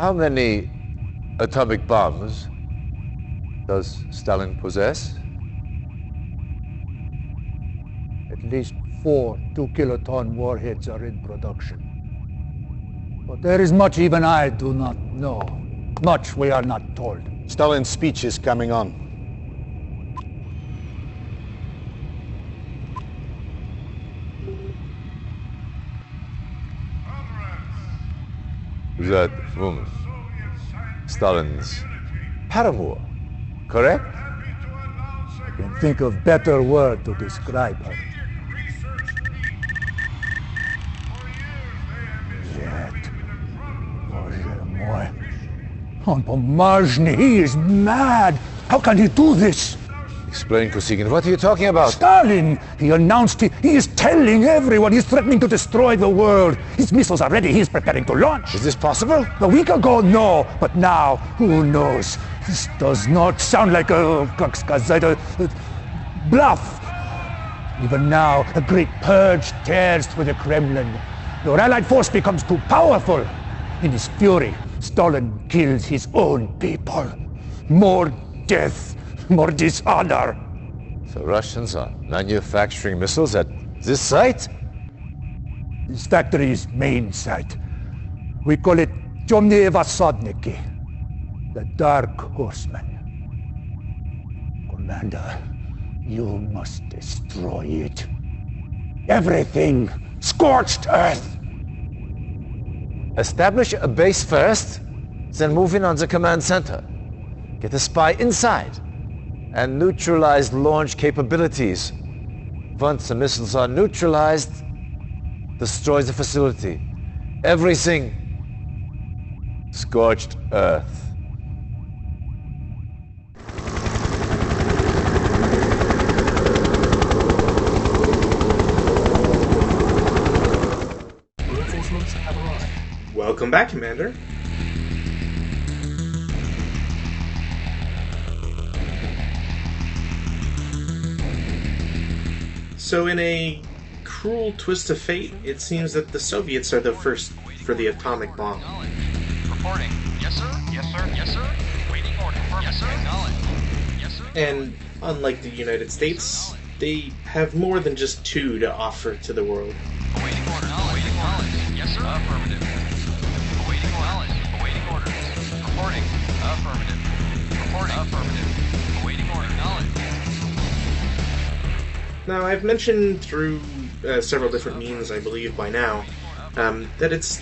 How many atomic bombs does Stalin possess? At least 4 2-kiloton warheads are in production. But there is much even I do not know. Much we are not told. Stalin's speech is coming on. That woman, Stalin's paramour, correct? I can think of better word to describe her. Yet, Bоже мой. On Pomazhny, he is mad. How can he do this? Explain, Kosygin, what are you talking about? Stalin! He announced he is telling everyone he's threatening to destroy the world. His missiles are ready. He's preparing to launch. Is this possible? A week ago, no. But now, who knows? This does not sound like a bluff. Even now, a great purge tears through the Kremlin. Your allied force becomes too powerful. In his fury, Stalin kills his own people. More death, more dishonor. The Russians are manufacturing missiles at this site? This factory's main site. We call it Temные Vassadniki, the Dark Horsemen. Commander, you must destroy it. Everything! Scorched earth! Establish a base first, then move in on the command center. Get a spy inside, and neutralize launch capabilities. Once the missiles are neutralized, destroy the facility. Everything. Scorched earth. Welcome back, Commander. So in a cruel twist of fate, it seems that the Soviets are the first for the atomic bomb. Reporting. Yes, sir. Yes, sir. Yes, sir. Waiting order. Yes, sir. Acknowledge. Yes, sir. And unlike the United States, they have more than just 2 to offer to the world. Awaiting order. Awaiting knowledge. Yes, sir. Affirmative. Awaiting knowledge. Awaiting orders. Reporting. Affirmative. Reporting. Affirmative. Awaiting order. Knowledge. Now, I've mentioned through several different means, I believe by now, that it's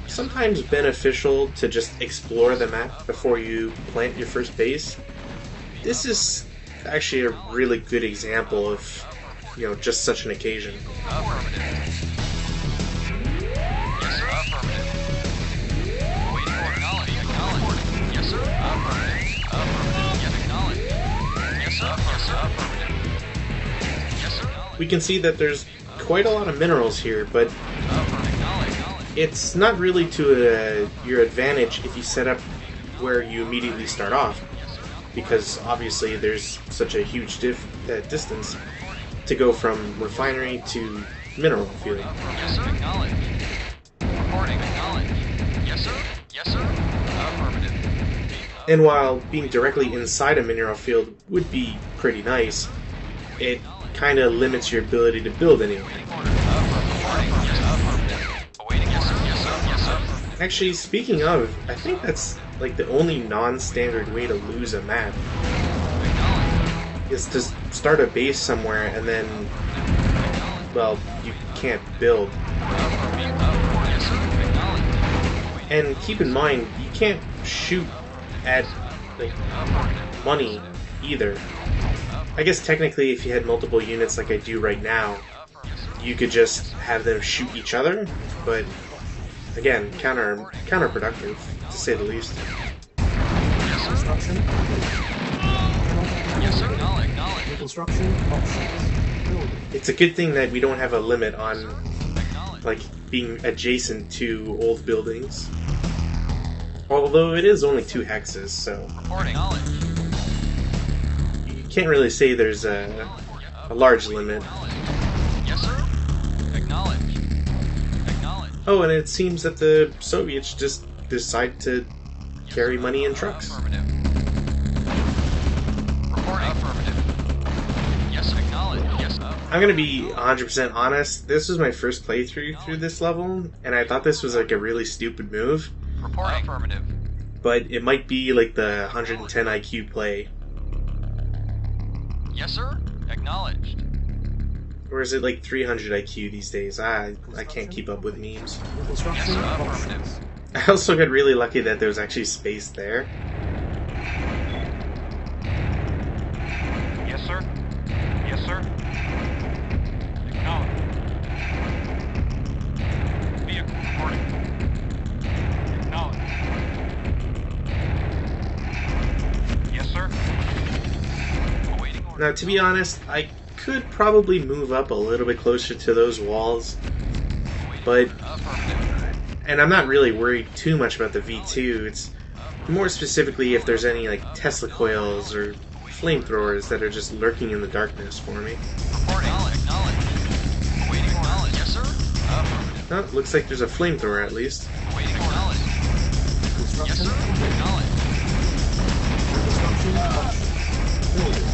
sometimes beneficial to just explore the map before you plant your first base. This is actually a really good example of, just such an occasion. Affirmative. Yes, sir. Affirmative. Awaiting order. Knowledge. Acknowledge. Yes, sir. Affirmative. Affirmative. Yes, acknowledge. Yes, sir. Yes, sir. Affirmative. We can see that there's quite a lot of minerals here, but it's not really to your advantage if you set up where you immediately start off, because obviously there's such a huge distance to go from refinery to mineral field. Yes, sir. Acknowledge. Reporting. Acknowledge. Yes, sir. Yes, sir. Affirmative. And while being directly inside a mineral field would be pretty nice, it kind of limits your ability to build anything. Actually, speaking of, I think that's like the only non-standard way to lose a map. Is to start a base somewhere and then, well, you can't build. And keep in mind, you can't shoot at like money either. I guess technically if you had multiple units like I do right now, you could just have them shoot each other, but again, counterproductive, to say the least. Construction. Yes, sir. Acknowledge. Construction options. It's a good thing that we don't have a limit on, like, being adjacent to old buildings. Although it is only 2 hexes, so Reporting. you can't really say there's a large limit. Yes, sir. Acknowledge. Acknowledge. Oh, and it seems that the Soviets just decide to carry money in trucks. Affirmative. Reporting. Affirmative. Yes, acknowledge. Yes, I'm gonna be 100% honest, this was my first playthrough through this level, and I thought this was like a really stupid move, reporting. Affirmative. but it might be like the 110 IQ play. Yes, sir. Acknowledged. Or is it like 300 IQ these days? I can't keep up with memes. New Yes, construction sir. options. Affirmative. I also got really lucky that there was actually space there. Yes, sir. Yes, sir. Acknowledged. Vehicle reporting. Acknowledged. Yes, sir. Awaiting order. Now, to be honest, I could probably move up a little bit closer to those walls, but... Affirmative. And I'm not really worried too much about the V2, it's more specifically if there's any like Tesla coils or flamethrowers that are just lurking in the darkness for me. Reporting. Acknowledged. Awaiting acknowledged. Yes, sir. Affirmative. Oh, looks like there's a flamethrower at least. Awaiting acknowledged. Yes, Construction sir. complete. Acknowledged. Construction options. Building.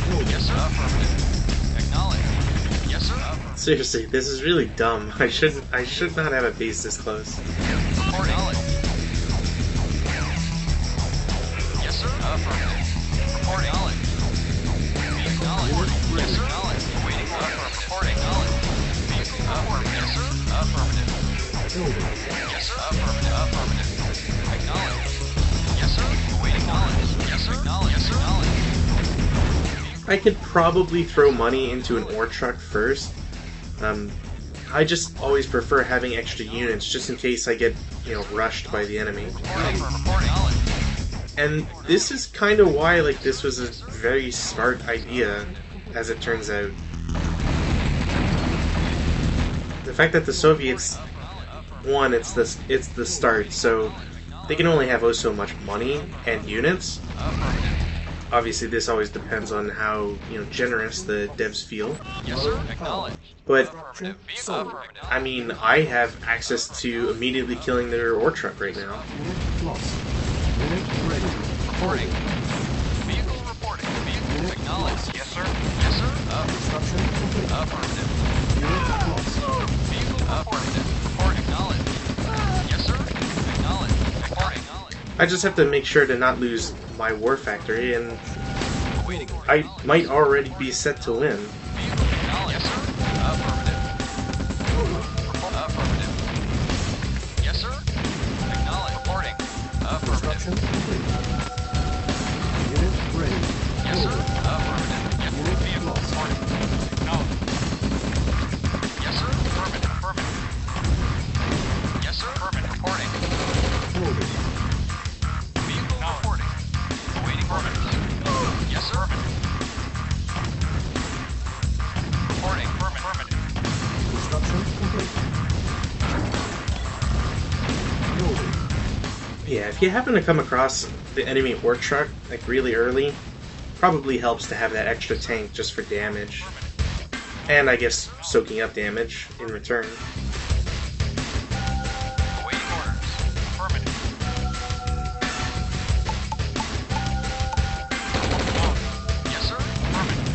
Building. Yes, sir. Affirmative. Acknowledged. Yes, sir. Affirmative. Seriously, this is really dumb. I should not have a base this close. Reporting. Yes, sir. Affirmative. Reporting. Acknowledged. Yes, sir. Acknowledged. Awaiting affirmative. Reporting. Affirmative. Yes, sir. Affirmative. Building. Yes, sir. Affirmative. Affirmative. Acknowledged. Yes, sir. Awaiting knowledge. Yes, sir. Acknowledged. Yes, sir. Acknowledged. I could probably throw money into an ore truck first. I just always prefer having extra units just in case I get, rushed by the enemy. Reporting. Reporting. Knowledge. And this is kind of why, like, this was a very smart idea, as it turns out. The fact that the Soviets, one, it's the start, so they can only have oh so much money and units. Obviously, this always depends on how generous the devs feel. Yes, sir. Acknowledged. But Affirmative. Vehicle affirmative. I mean, I have access to immediately killing their ore truck right now. Unit lost. Unit ready. Reporting. Vehicle reporting. Vehicle acknowledged. Yes, sir. Yes, sir. Construction complete. Affirmative. Unit lost. Vehicle affirmative. Report acknowledged. Yes, sir. Acknowledged. Report acknowledged. I just have to make sure to not lose my war factory, and Awaiting order. I might already be set to win. Vehicle acknowledged. Yes, sir. Affirmative. Affirmative. Yes, sir. Acknowledged. Reporting. Construction Affirmative. complete. Unit ready. Yes, sir. Affirmative. Yes, Unit vehicle lost. reporting. Acknowledged. Yes, sir. Affirmative. Affirmative. Yes, sir. Affirmative. Reporting. Building. Vehicle reporting. Awaiting orders. Yes, sir. Reporting. Affirmative. Construction complete. Building. Yeah, if you happen to come across the enemy ore truck like really early, probably helps to have that extra tank just for damage. And I guess soaking up damage in return. Awaiting orders. Affirmative. Yes, sir. Affirmative.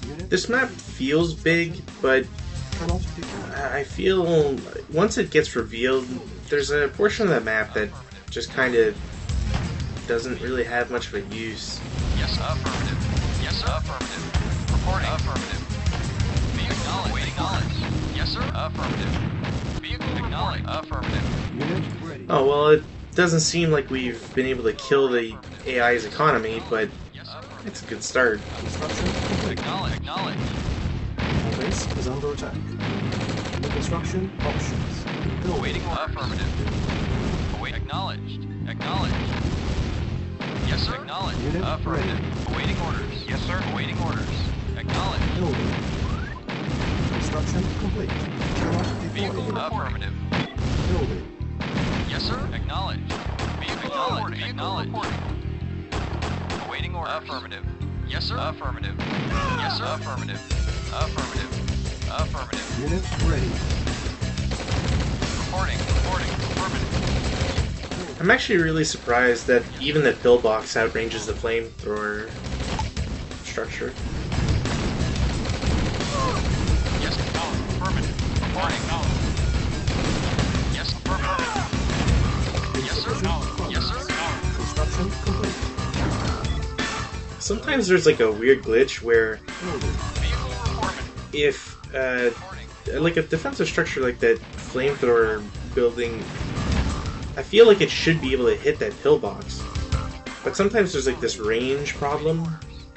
Unit This map feels big, but cannot detect. I feel once it gets revealed, there's a portion of the map that just kind of doesn't really have much of a use. Yes, sir. Affirmative. Yes, sir. Affirmative. Reporting. Affirmative. Vehicle acknowledged. Waiting knowledge. Yes, sir. Affirmative. Vehicle acknowledged. Affirmative. Unit ready. Oh, well, it doesn't seem like we've been able to kill the AI's economy, but Yes, sir. it's a good start. Construction complete. Acknowledge. Acknowledge. Our base is under attack. New construction options. Building. Awaiting orders. Affirmative. Await. Acknowledged. Acknowledged. Yes, sir. Acknowledged. Unit Affirmative. Awaiting orders. Yes, sir. Awaiting orders. Acknowledged. Building. Construction complete. Cannot Vehicle deploy. affirmative. Building. Yes, sir. Acknowledged. Vehicle acknowledged. Acknowledged. Awaiting order. Affirmative. Yes, sir. Affirmative. Yes, sir. Affirmative. Affirmative. Affirmative. Unit ready. Reporting. Affirmative. I'm actually really surprised that even the pillbox outranges the flamethrower structure. Yes, affirmative. Reporting. Yes, affirmative. Yes, sir. Yes, sir. Construction complete. Sometimes there's like a weird glitch where Building. Vehicle reporting. if like a defensive structure like that flamethrower building, I feel like it should be able to hit that pillbox, but sometimes there's like this range problem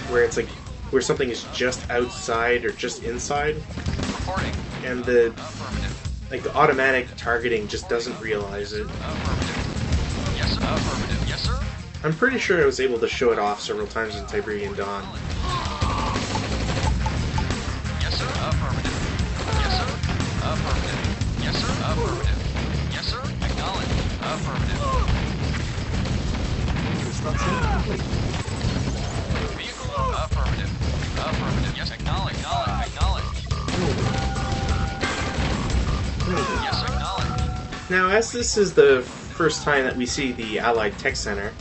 where it's like where something is just outside or just inside, Reporting. and the Affirmative. like the automatic targeting just doesn't realize it. Affirmative. Yes, sir. Affirmative. Yes, sir. I'm pretty sure I was able to show it off several times in Tiberian Dawn. Yes, sir. Affirmative. Yes, sir. Affirmative. Yes, sir. Affirmative. Yes, sir. Acknowledge. Affirmative. Construction complete. Vehicle. Affirmative. Affirmative. Yes, acknowledge. Acknowledge. Building. Building. Yes, sir. Acknowledge. Now, as this is the first time that we see the Allied Tech Center,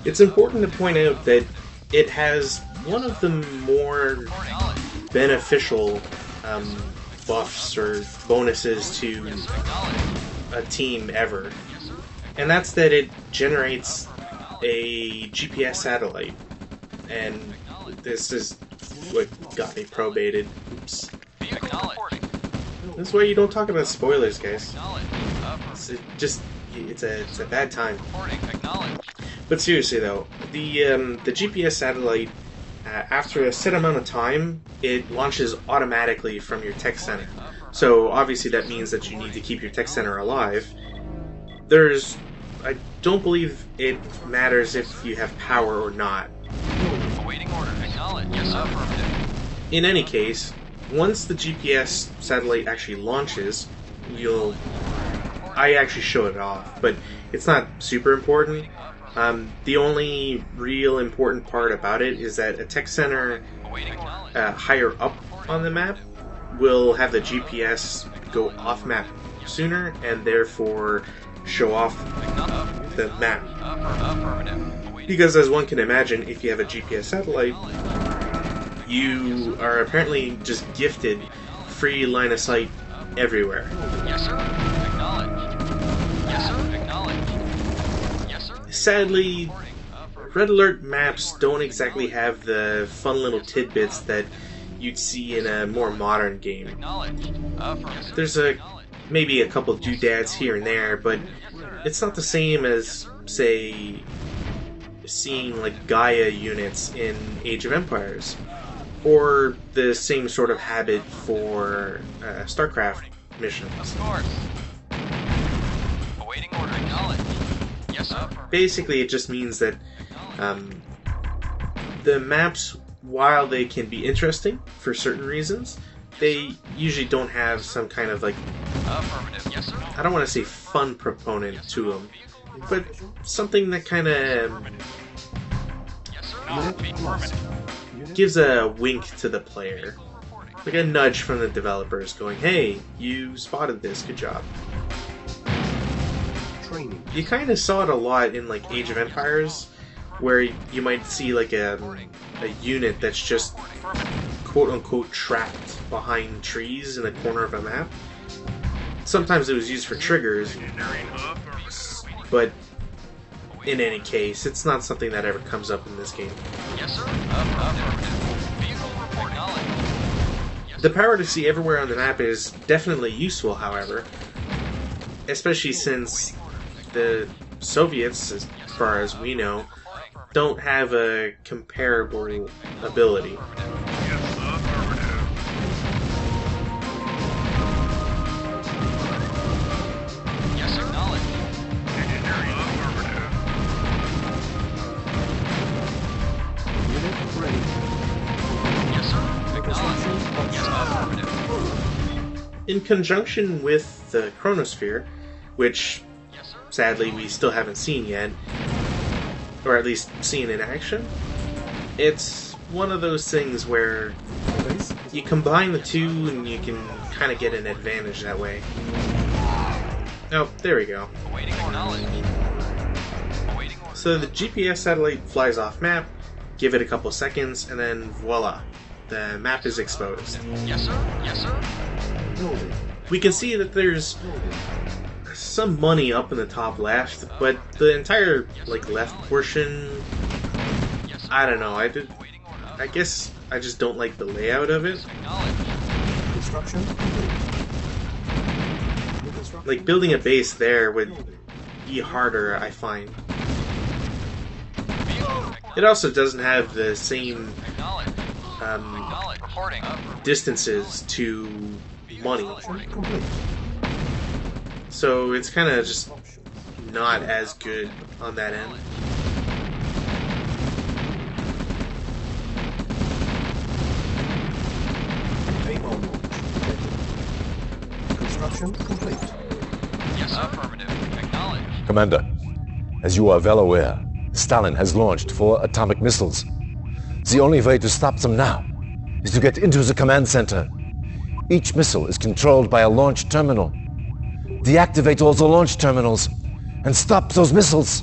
it's important to point out that it has one of the more Acknowledge. beneficial buffs or bonuses to Acknowledge. a team ever, and that's that it generates a GPS satellite, and this is what got me probated. Oops. Vehicle reporting. That's why you don't talk about spoilers, guys. Acknowledge. Affirmative. It's a bad time. Reporting. Acknowledge. But seriously though, the GPS satellite, after a set amount of time, it launches automatically from your tech center. So obviously that means that you need to keep your tech center alive. I don't believe it matters if you have power or not. Awaiting order. Acknowledge. Yes, affirmative. In any case, once the GPS satellite actually launches, I actually show it off, but it's not super important. The only real important part about it is that a tech center Awaiting knowledge. higher up on the map will have the GPS go off map sooner and therefore show off the map. Affirmative. Because as one can imagine, if you have a GPS satellite, you are apparently just gifted free line of sight everywhere. Yes, sir. Acknowledge. Yes, sir. Acknowledge. Yes, sir. Sadly, Red Alert maps don't exactly have the fun little tidbits that you'd see in a more modern game. Acknowledge. Affirmative. There's maybe a couple doodads here and there, but it's not the same as, say, seeing like Gaia units in Age of Empires, or the same sort of habit for StarCraft missions. Of course. Awaiting order. Acknowledge. Yes, sir. Basically, it just means that the maps, while they can be interesting for certain reasons, they usually don't have some kind of like, Affirmative. Yes, sir. I don't want to say fun proponent to them, but something that kind of Yes, sir. Unit lost. Unit gives a wink to the player. Like a nudge from the developers going, hey, you spotted this, good job. training. You kind of saw it a lot in like Age of Empires, where you might see like a unit that's just quote-unquote trapped behind trees in the corner of a map. Sometimes it was used for triggers, but in any case, it's not something that ever comes up in this game. Yes, sir. Affirmative. Vehicle report. Acknowledge. The power to see everywhere on the map is definitely useful, however, especially since the Soviets, as far as we know, don't have a comparable ability. Yes, sir. Knowledge. Unit ready. Yes, sir. Construction Acknowledge. Yes, affirmative. In conjunction with the Chronosphere, which Yes, sir. sadly we still haven't seen yet, or at least seen in action, it's one of those things where Base is you combine the two and you can kind of get an advantage that way. Oh, there we go. Awaiting knowledge. Awaiting order. So the GPS satellite flies off map, give it a couple seconds, and then voila, the map is exposed. Yes, sir. Yes, sir. Building. We can see that there's Building. some money up in the top left, but the entire like left portion, Yes, sir. I don't know. Awaiting order. I guess I just don't like the layout of it. Acknowledge. Construction complete. New construction. Like building a base there would be harder, I find. Vehicle. It also doesn't have the same Acknowledge. Acknowledge. Reporting. distances to money, Construction complete. so it's kind of just Options. not as good on that end. Ammo launch. Construction complete. Yes, sir. Affirmative. Acknowledge. Commander, as you are well aware, Stalin has launched 4 atomic missiles. The only way to stop them now is to get into the command center. Each missile is controlled by a launch terminal. Deactivate all the launch terminals and stop those missiles.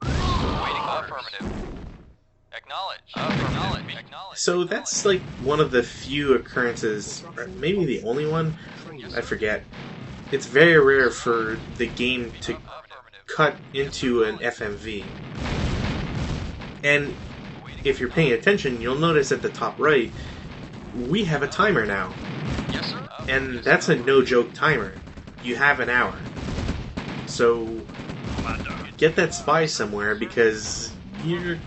Awaiting affirmative. Acknowledge. Acknowledge. Acknowledge. So that's like one of the few occurrences, or maybe the only one, I forget. It's very rare for the game to Affirmative. cut into an FMV. And if you're paying attention, you'll notice at the top right, we have a timer now. Yes, sir. And that's a no-joke timer. You have an hour. So get that spy somewhere, because you're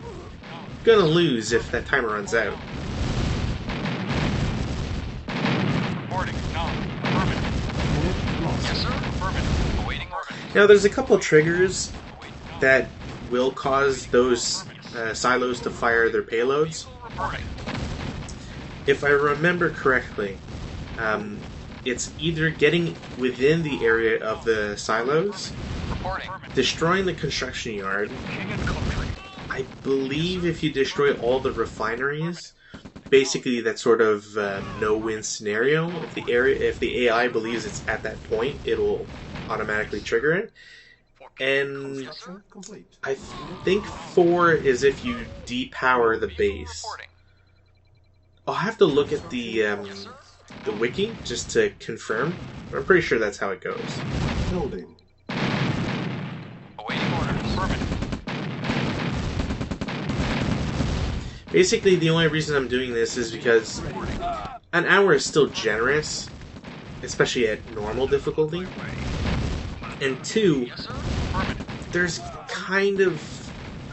gonna lose if that timer runs out. Reporting. Acknowledge. Affirmative. Unit lost. Yes, sir. Affirmative. Awaiting order. Now, there's a couple triggers that will cause those silos to fire their payloads. Reporting. If I remember correctly, it's either getting within the area of the silos, Reporting. destroying the construction yard. King and country. I believe if you destroy all the refineries, basically that sort of no-win scenario. If the AI believes it's at that point, it'll automatically trigger it. And Construction complete. I think 4 is if you depower the base. Reporting. I'll have to look at the wiki just to confirm. But I'm pretty sure that's how it goes. Building. Awaiting orders. Affirmative. Basically, the only reason I'm doing this is because an hour is still generous, especially at normal difficulty. And 2, Yes, sir. Affirmative. there's kind of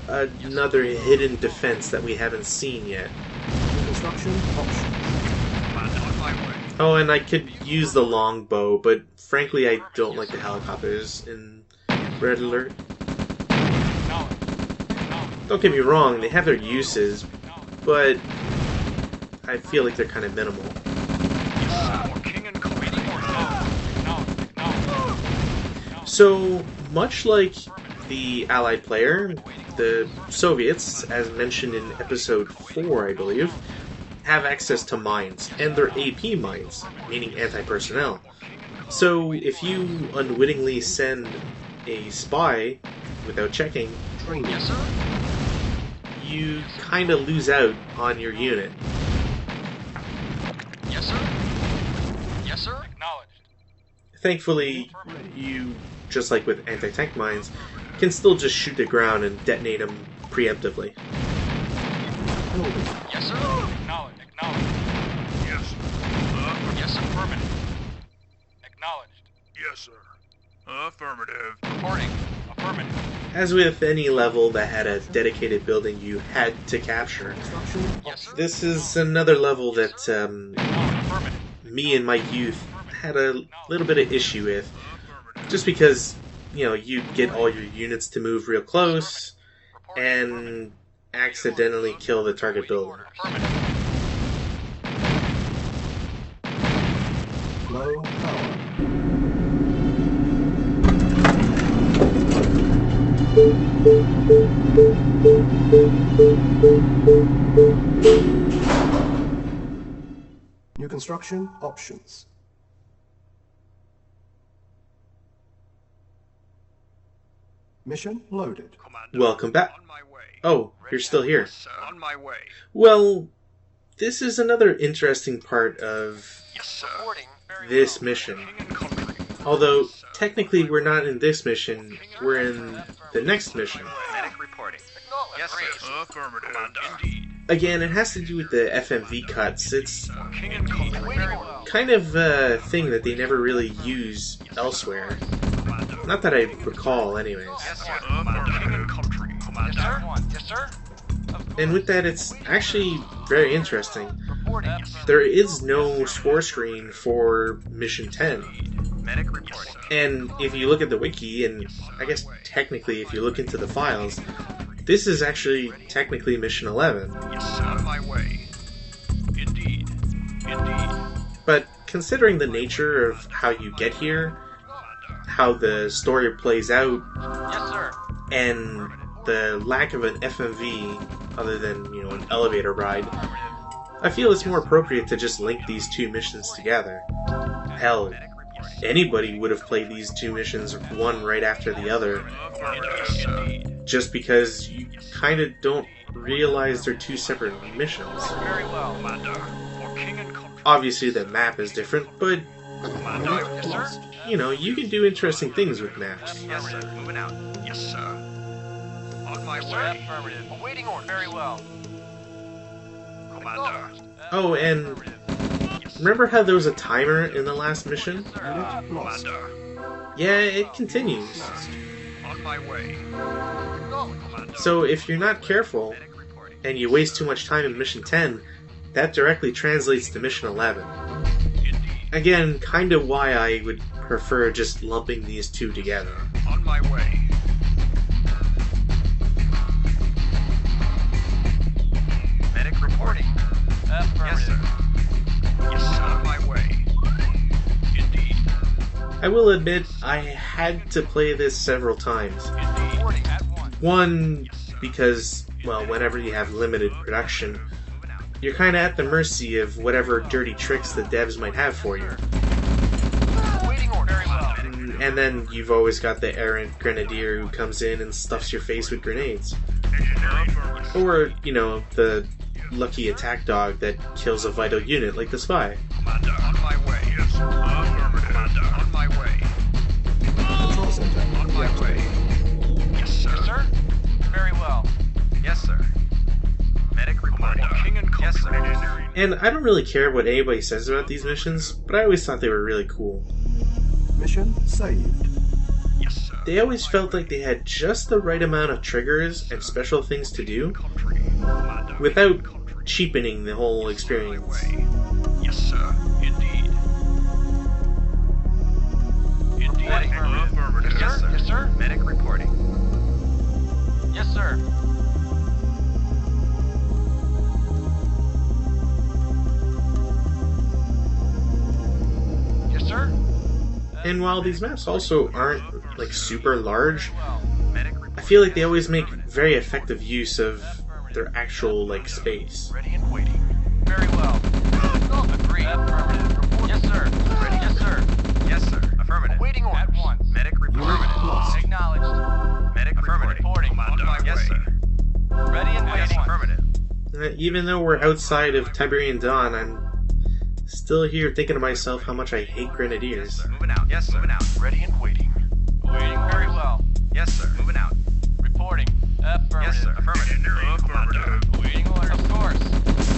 another hidden defense that we haven't seen yet. New construction options. Oh, and I could use the longbow, but frankly, I don't like the helicopters in Red Alert. Don't get me wrong, they have their uses, but I feel like they're kind of minimal. King and awaiting order. So, much like the Allied player, the Soviets, as mentioned in episode 4, I believe, have access to mines, and they're AP mines, meaning anti-personnel. So, if you unwittingly send a spy without checking, Training. Yes, sir. you kind of lose out on your unit. Yes, sir. Yes, sir. Acknowledged. Thankfully, you, just like with anti-tank mines, can still just shoot the ground and detonate them preemptively. Building. Yes, sir. Acknowledged. Acknowledged. Yes. Yes, affirmative. Acknowledged. Yes, sir. Affirmative. Reporting. Affirmative. As with any level that had a dedicated building you had to capture, Construction Yes, sir. this is another level that Affirmative. me in my youth had a little bit of issue with. Just because, you know, you get all your units to move real close and accidentally kill the target building. Affirmative. low power. construction options. Mission loaded. Commander. Welcome back. On my way. Oh, you're still here. Yes, sir. On my way. Well, this is another interesting part of Yes, sir. this mission. King and country. Although, technically we're not in this mission, we're in the next mission. Medic reporting. Yes, sir. Affirmative. Commander. Indeed. Again, it has to do with the FMV cuts. It's King and country. Very well. kind of a thing that they never really use elsewhere. Commander. Not that I recall, anyways. Yes, sir. Affirmative. King and country. Commander. Yes, sir. And with that, it's actually very interesting. There is no score screen for Mission 10. Medic reporting. And if you look at the wiki, and I guess technically if you look into the files, this is actually technically Mission 11. Yes, sir. On my way. Indeed. Indeed. But considering the nature of how you get here, how the story plays out, Yes, sir. and the lack of an FMV other than, an elevator ride, I feel it's more appropriate to just link these two missions together. Hell, anybody would have played these two missions one right after the other, Affirmative. just because you kind of don't realize they're two separate missions. Very well. Commander. For king and country. Obviously the map is different, but, Commander. Yes, sir. you can do interesting things with maps. Yes, sir. Moving out. Yes, sir. On my Yes, sir. way. Affirmative. Awaiting order. Very well. Commander. Oh, and remember how there was a timer in the last mission? Unit lost. Commander. Yeah, it continues. Lost. On my way. Commander. So if you're not careful, Medic reporting. and you waste too much time in Mission 10, that directly translates to Mission 11. Indeed. Again, kind of why I would prefer just lumping these two together. On my way. Medic reporting. Yes, sir. Yes, sir. On my way. Indeed. I will admit, I had to play this several times. Indeed. Reporting at once. One, because, well, whenever you have limited production, you're kind of at the mercy of whatever dirty tricks the devs might have for you. Awaiting order. Very well. And then you've always got the errant grenadier who comes in and stuffs your face with grenades. Affirmative. Or, the lucky attack dog that kills a vital unit like the spy. Commander. On my way. Yes. Affirmative. Commander. On my way. Control center On my way. deactivated. Yes, sir. Yes, sir. Very well. Yes, sir. Medic reporting. Commander. King and Yes, country. sir. And I don't really care what anybody says about these missions, but I always thought they were really cool. Mission saved. Yes, sir. They always felt like they had just the right amount of triggers and special things to do Country. Commander. without Country. cheapening the whole On my experience. way. Yes, sir. Indeed. Indeed. Affirmative. Yes, sir. Yes, sir. Medic reporting. Yes, sir. Yes, sir. And while these maps also aren't like super large, Well, medic reporting. I feel like they always make very effective use of their actual like space. Ready and waiting. Very well. Agreed. Affirmative. Report. Yes, sir. Ready. Yes, sir. Yes, sir. Affirmative. Waiting order. At once. Medic reporting. lost. Acknowledged. Medic reporting. Commander. On my Yes, way. sir. Ready and waiting. Affirmative. Even though we're outside of Tiberian Dawn, I'm still here thinking to myself how much I hate grenadiers. Moving out. Yes, sir. Moving out. Ready and waiting. Waiting. Very well. Yes, sir. Moving out. Reporting. Affirmative. Yes, sir. Affirmative. Affirmative. Waiting orders. Of course.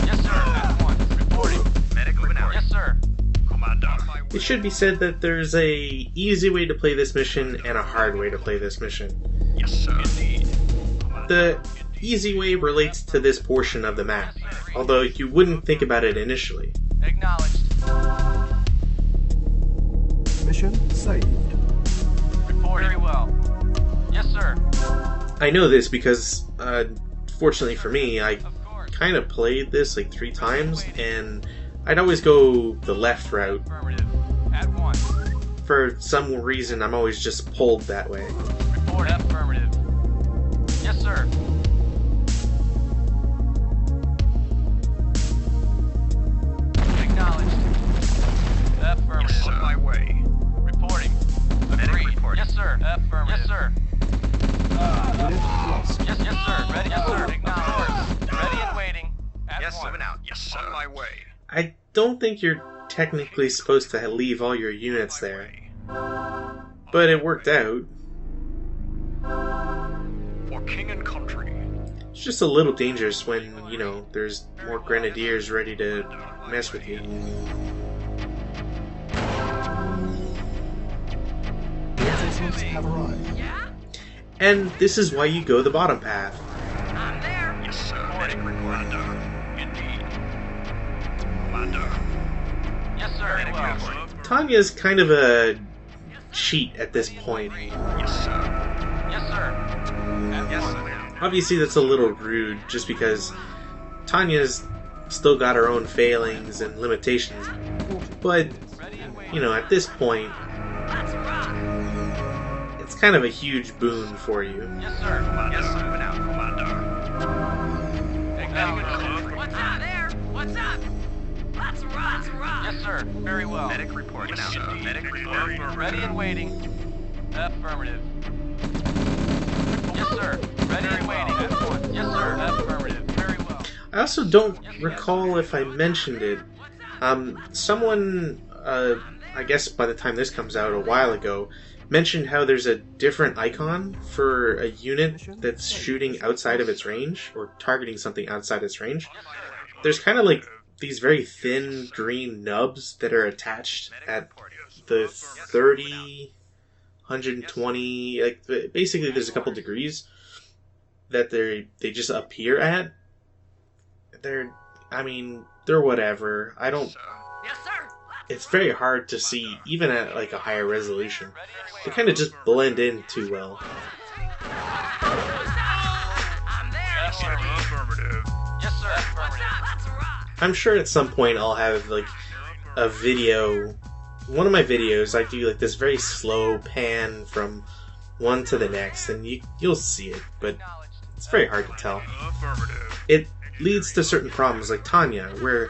Yes, sir. At once. Reporting. Medic moving out. Yes, sir. Commander. On my way. It should be said that there's a easy way to play this mission and a hard way to play this mission. Yes, sir. Indeed. The easy way relates to this portion of the map, although you wouldn't think about it initially. Acknowledged. Mission saved. Reporting. Very well. Yes, sir. I know this because, fortunately for me, I Of course. kind of played this like 3 times, and I'd always go the left route. Affirmative. At once. For some reason, I'm always just pulled that way. Report. Affirmative. Yes, sir. Acknowledged. sir. On my way. I don't think you're technically supposed to leave all your units there. But it worked out. For king and country. It's just a little dangerous when, you know, there's more grenadiers ready to mess with you. Resistance have arrived. And this is why you go the bottom path. Yes, sir. Medic Commander. Indeed. Commander. Yes, sir. Medic Well. report. Tanya's kind of a cheat at this point. Yes, sir. Yes, sir. Yes, sir. Obviously that's a little rude, just because Tanya's still got her own failings and limitations. But, you know, at this point, it's kind of a huge boon for you. Yes, sir. Yes, sir. Now, Commander. What's up there? What's up? Let's rock. Yes, sir. Very well. Medic report. Yes, sir. Medic report. Ready and waiting. Affirmative. Yes, sir. Ready and waiting. Yes, sir. Affirmative. Very well. I also don't recall if I mentioned it. Someone, I guess by the time this comes out a while ago, mentioned how there's a different icon for a unit that's shooting outside of its range, or targeting something outside its range. There's kind of like these very thin green nubs that are attached at the 30, 120, like basically there's a couple degrees that they just appear at. They're whatever. I don't. Yes, sir. It's very hard to see, even at like a higher resolution. They kind of just blend in too well. I'm there. Yes, sir. Affirmative. Yes, sir. What's up? Let's rock. I'm sure at some point I'll have like a video. One of my videos, I do like this very slow pan from one to the next, and you'll see it, but it's very hard to tell. Affirmative. It leads to certain problems, like Tanya, where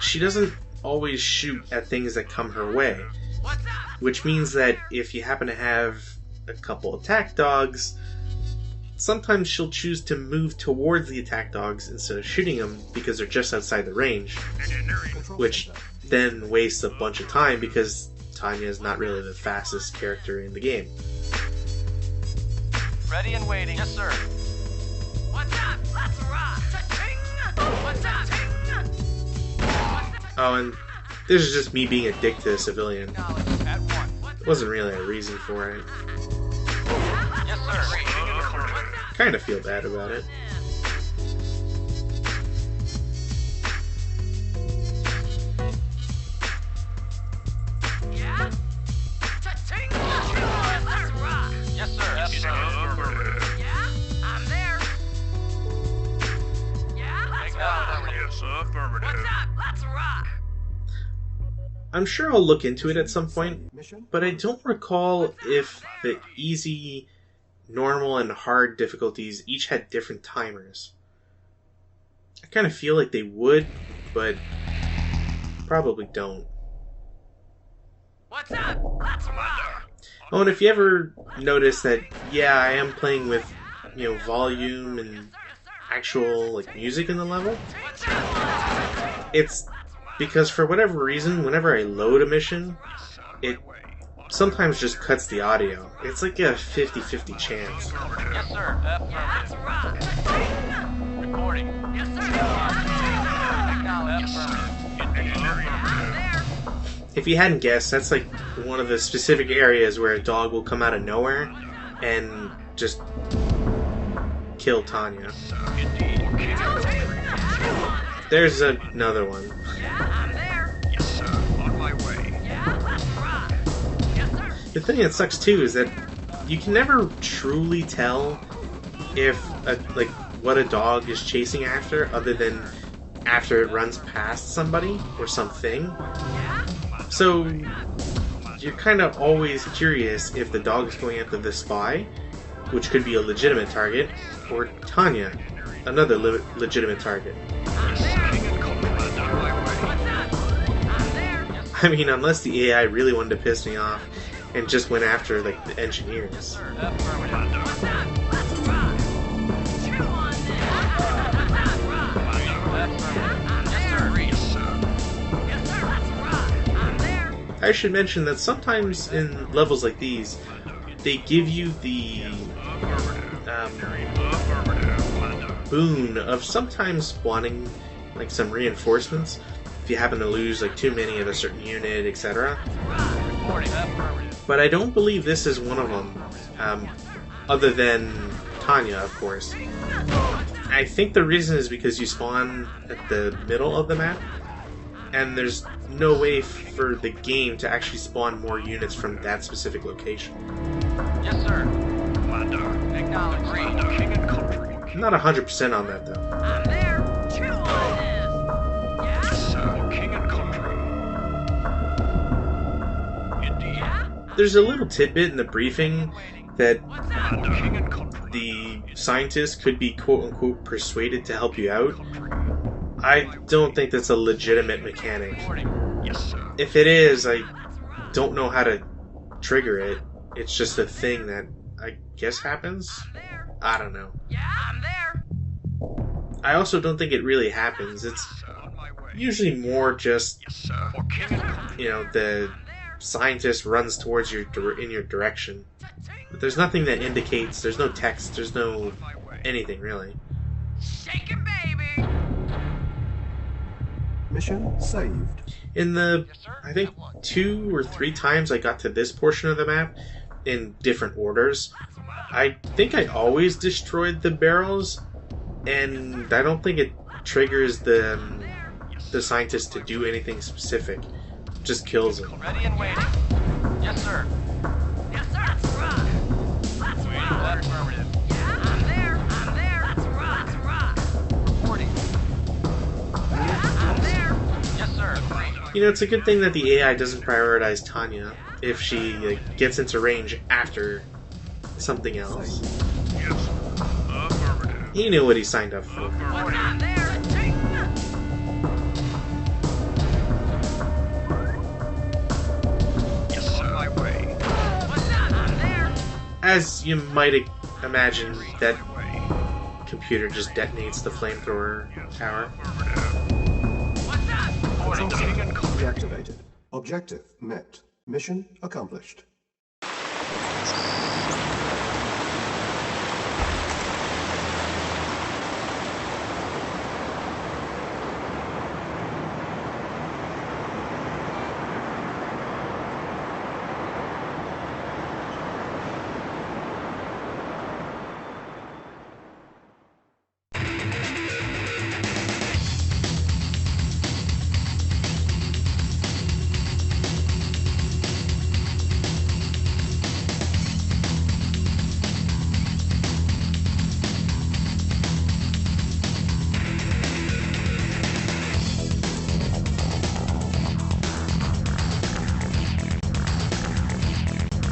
she doesn't always shoot at things that come her way. Which means that if you happen to have a couple attack dogs, sometimes she'll choose to move towards the attack dogs instead of shooting them because they're just outside the range. Which then wastes a bunch of time because Tanya is not really the fastest character in the game. Ready and waiting. Yes, sir. What's up? Let's rock. Cha-ching! What's up? Oh, and this is just me being a dick to a civilian. At one. There wasn't really a reason for it. Yes, sir. Kind of feel bad about it. Yeah? Cha-ching! Let's rock. Yes, sir. Affirmative. Yeah? I'm there. Yeah? Let's rock. Yes, affirmative. What's up? Let's rock. I'm sure I'll look into it at some point, Mission. but I don't recall if the easy, normal, and hard difficulties each had different timers. I kind of feel like they would, but probably don't. What's up? Let's rock. Oh, and if you ever notice that, yeah, I am playing with, you know, volume and actual, like, music in the level, What's up? it's because for whatever reason, whenever I load a mission, it sometimes just cuts the audio. It's like a 50-50 chance. Yes, sir. Let's rock. Cha-ching! Recording. Yes, sir. Acknowledge. I'm there. If you hadn't guessed, that's like one of the specific areas where a dog will come out of nowhere and just kill Tanya. There's another one. Yeah, I'm there. Yes, sir. On my way. Yeah, let's rock. Yes, sir. The thing that sucks too is that you can never truly tell if like what a dog is chasing after, other than after it runs past somebody or something. So you're kind of always curious if the dog is going after the spy, which could be a legitimate target, or Tanya, another legitimate target. I mean, unless the AI really wanted to piss me off and just went after, like, the engineers. I should mention that sometimes in levels like these, they give you the boon of sometimes spawning like some reinforcements if you happen to lose like too many of a certain unit, etc. But I don't believe this is one of them, other than Tanya, of course. I think the reason is because you spawn at the middle of the map, and there's no way for the game to actually spawn more units from that specific location. Yes, sir. Acknowledge. King and country. I'm not 100% on that, though. I'm there. Chew on this. Yes, sir. King and country. Indeed. There's a little tidbit in the briefing that King and country. the scientist could be quote-unquote persuaded to help you out. I don't think that's a legitimate mechanic. Yes, sir. If it is, I don't know how to trigger it. It's just a thing that I guess happens? I don't know. Yeah, I'm there. I also don't think it really happens. It's On my way. usually more just, Yes, sir. For king and country. you know, the scientist runs towards you in your direction. But there's nothing that indicates, there's no text, there's no anything really. Shake it, baby. Mission saved. In the, I think 2 or 3 times I got to this portion of the map in different orders, I think I always destroyed the barrels, and I don't think it triggers the scientist to do anything specific. It just kills him. Ready and waiting. Yes, sir. Yes, sir. That's right. That's right. Affirmative. Yeah, I'm there. I'm there. That's right. That's right. Reporting. Yeah, I'm there. Yes, sir. You know, it's a good thing that the AI doesn't prioritize Tanya if she gets into range after something else. Yes, sir. Affirmative. He knew what he signed up for. I'm there. Yes, sir. On my way. What's up? I'm there. As you might imagine, that computer just detonates the flamethrower tower. What's up? Control King and center country. deactivated. Objective met. Mission accomplished.